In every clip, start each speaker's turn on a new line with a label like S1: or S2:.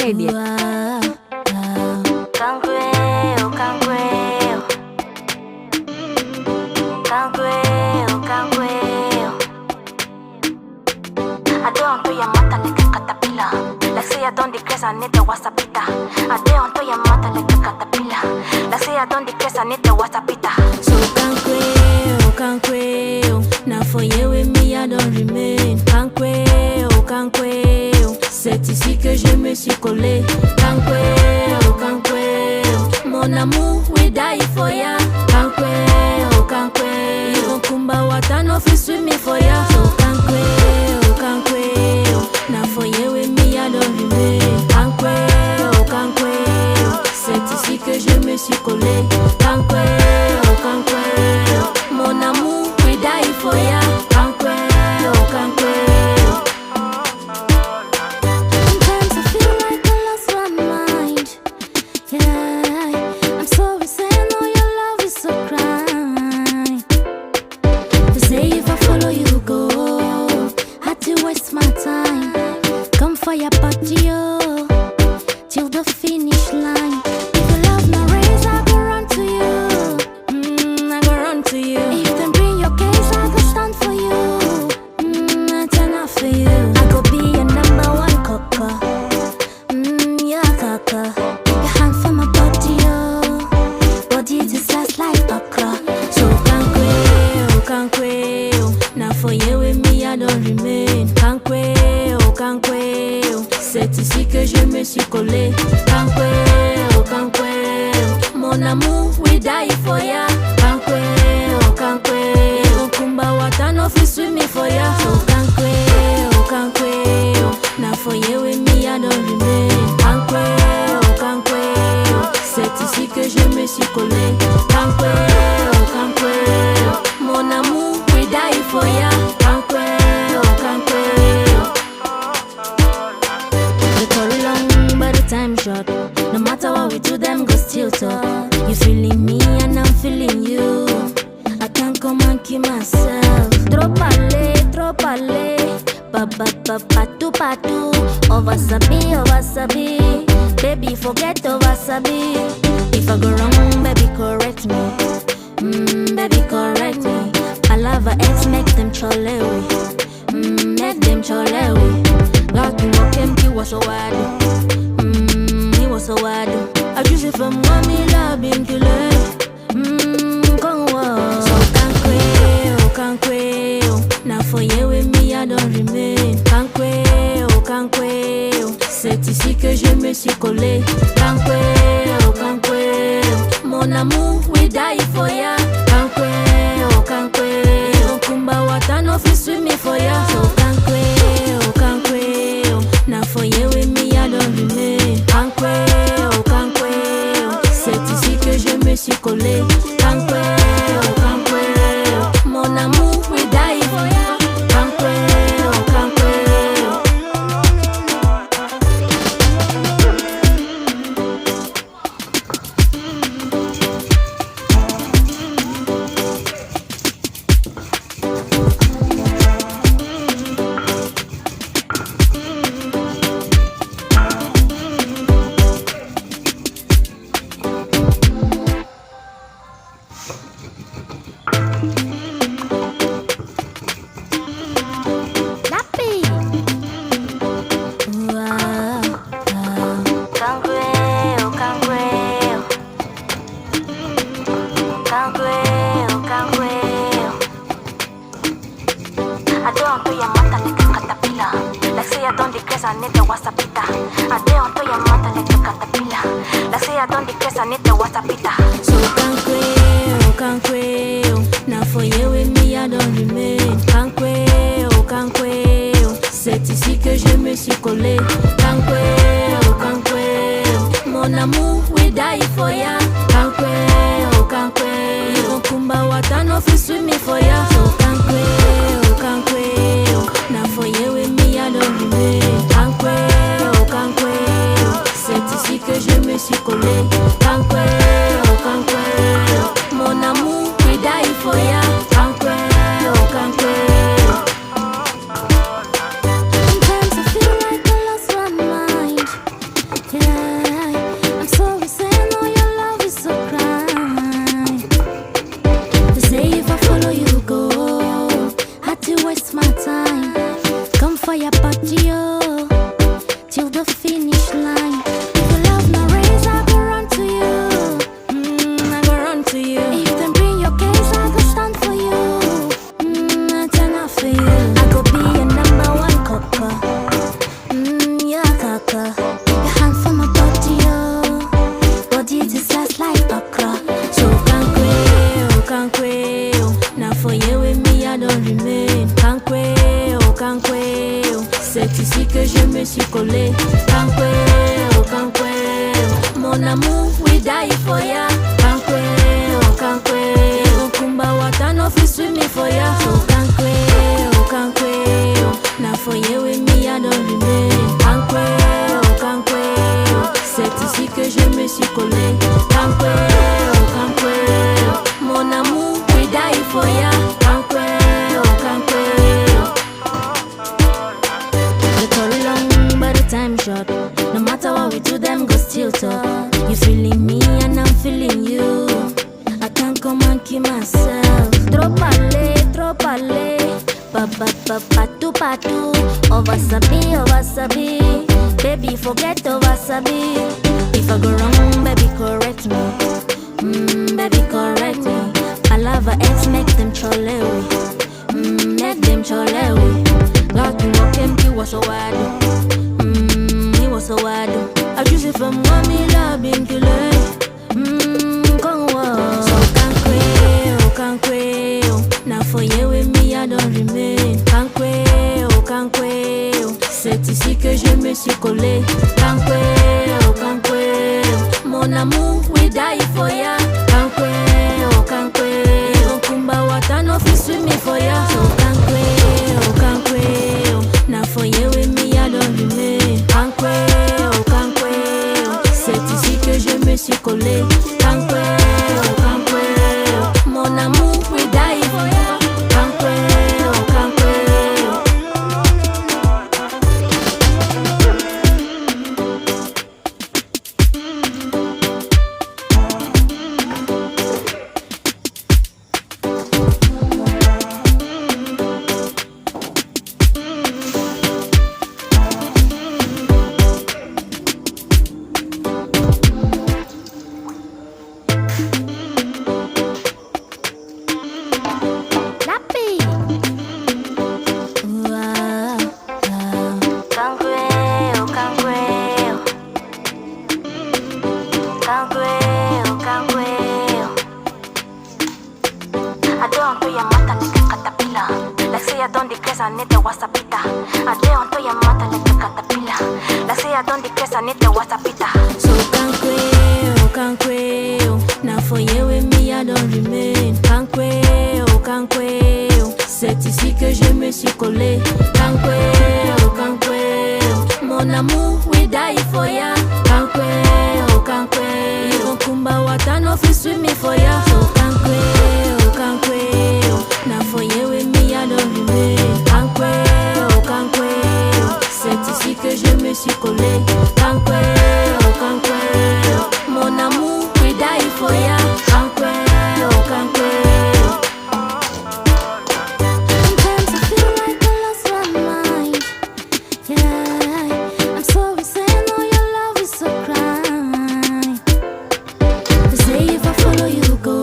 S1: Play dia.
S2: Donde crece nete wasapita. Adeo to ya mata like a caterpillar. La sea donde crece nete wasapita.
S3: So can't quail. Now for you with me I don't remain. Can't quail. C'est ici que je me suis collé. Can't quail. Mon amour we die for ya. Can't quail. Even kumba wata no fi swim me for ya. So can't quail. Now for you with me I don't remain. Can't quail. C'est ici que je me suis collé. Can't quail. Mon amour we die for ya. Can't quail. Sometimes I feel like I lost my mind. Yeah, I'm sorry saying all your love is so crying. They say if I follow you go, had to waste my time. Come for your party, oh, till the finish line. If you love my race, I go run to you. I go run to you. If them bring your case, I go stand for you. I turn off for you. I go be your number one cocker. Yeah, cocker. Your hand for my body, oh, body just last like okra. So can't quail. Now for you with me, I don't remain. Can't quail. C'est ici que je me suis collé. Can't quail. Mon amour, we die for ya. Can't quail. Even kumba wata no fi swim me for ya. So can't quail. Now for you with me, I don't remain. Can't quail. C'est ici que je me suis collé. Can't quail. Mon amour, we die for ya. Can't quail. The story long, but the time short. No matter what we do, them go still talk. You feeling me and I'm feeling you. I can't come and keep myself. Trop parler. Patu. Oversabi. Baby, forget oversabi. If I go wrong, baby, correct me. Baby, correct me. I love her ex, make them cholewi. Make them cholewi. Like you walk him, he was so wide. He was so wide. I just if I'm mommy, love being killer. So can't quail. Now for you with me, I don't remain. Can't quail. C'est ici que je me suis collé. Can't quail. Mon amour, we die for ya. Can't quail. Even kumba wata no fi swim me for ya. So can't quail. Now for you with me, I don't remain. Can't quail. C'est ici que je me suis collé. Can't quail. Mon amour, we die for ya. Can't quail. So can't quail. Now for you with me, I don't remain. Can't quail. C'est ici que je me suis collé. Can't quail. Mon amour, we die for ya. Can't quail. Even kumba wata no fi swim me for ya. So can't quail. Now for you with me, I don't remain. Can't quail. C'est ici que je me suis collé. Can't quail. Mon amour, we die for ya. Can't quail. que je me suis collé. Canqueo, canqueo, mon amour, we die for ya. Canqueo, canqueo, kumba wata no fi sweet me for ya. So canqueo, canqueo, now for you with me I don't remain. Canqueo, canqueo, c'est ici que je me suis collé. Canqueo, canqueo, mon amour, we die for ya. Canqueo, canqueo. The story long, but the time short. No matter what we do, them go still talk. You feeling me and I'm feeling you. I can't come and keep myself. Trop aller. Patu patu. Ovasabi. Baby, forget ovasabi. If I go wrong, baby, correct me. Baby, correct me. I love her ex, make them cholewi. Make them cholewi. God, you walk him, he was so wide. He was so wide. I choose it from mommy, love, being killer. So canqueo. Now for you with me, I don't remain. Canqueo. C'est ici que je me suis collé. Canqueo. Mon amour, we die for ya. Canqueo. Kumba wata no fi sweet me for ya. So canqueo. Now for you with me, I don't remain. Canqueo. C'est ici que je me suis collé. Canqueo. Mon amour, we die for ya. Canqueo. So canqueo. Now for you with me, I don't remain. Canqueo. C'est ici que je me suis collé. Canqueo. Mon amour, we die for ya. Canqueo. Kumba wata no fi sweet me for ya. So canqueo. Now for you with me, I don't remain. Canqueo. C'est ici que je me suis collé. Canqueo. Mon amour, we die for ya. Canqueo. Sometimes I feel like I lost my mind. Yeah, I'm so insane. Oh, your love is so crime. They say if I follow you, go.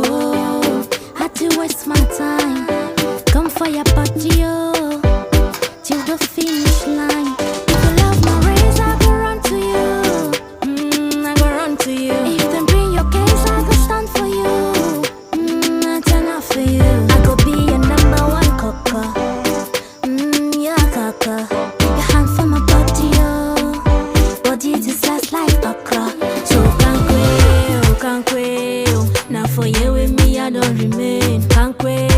S3: Had to waste my time. Come for your party, oh, till the finish line. If you love my race, I go run to you. I go run to you. If them bring your case, I go stand for you. I turn out for you. I go be your number one cocker. Yeah, cocker. Your hand for my body, oh, body just slice like okra. So canqueo. Now for you with me, I don't remain. Canqueo.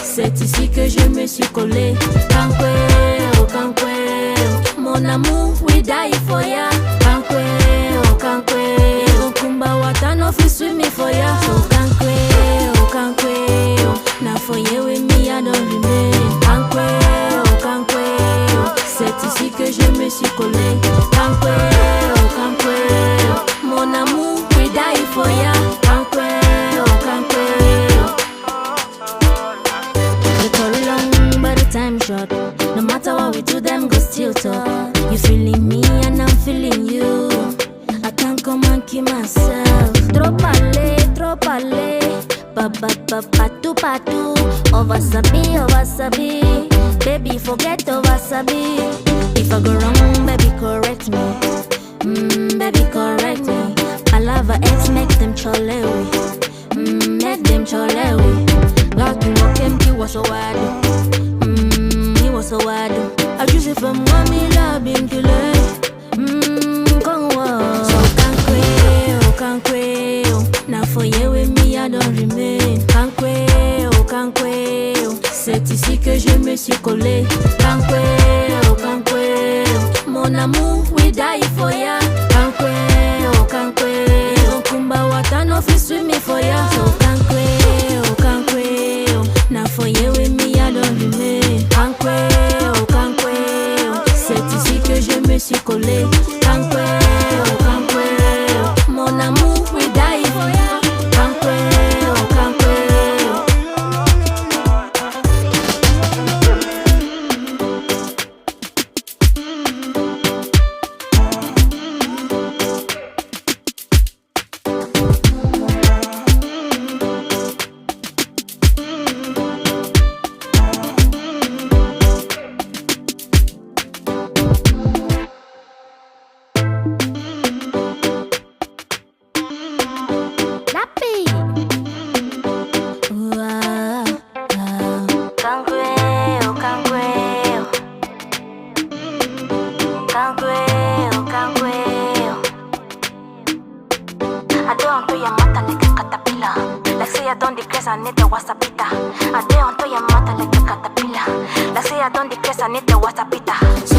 S3: C'est ici que je me suis collé. Canqueo. Mon amour, we die for ya. Canqueo. Kumba wata no fi sweet me for ya. So canqueo. Now for you with me, I don't remain. Canqueo. C'est ici que je me suis collé. Canqueo. Mon amour, we die for ya. Canqueo. The story long, but the time short. No matter what we do, them go still talk. You feeling me and I'm feeling you. I can't come and keep myself. Trop aller. Patu. Ovasabi. Baby, forget ovasabi. If I go wrong, baby, correct me. Baby, correct me. I love her ex, make them cholewi. Make them cholewi. God, you walk him, he was so wide. He was so wide. I choose it fais-moi mila binkule. Kongwa. So kankwe, now for you with me I don't remain. Kankwe, c'est ici que je me suis collé. Kankwe, mon amour, we die for ya. Kankwe, Kumba watano fi swim me for ya. So kankwe, now for you with me I don't remain. Kankwe, c'est ici que je me suis collé. Kankwe, mon amour, we die for ya. Kankwe. So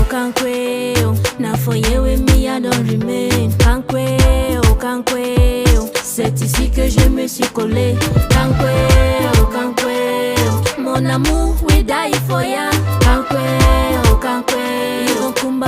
S3: Kankweo, now for you with me I don't remain. Kankweo, c'est ici que je me suis collé. Kankweo, mon amour, we die for ya. Kankweo.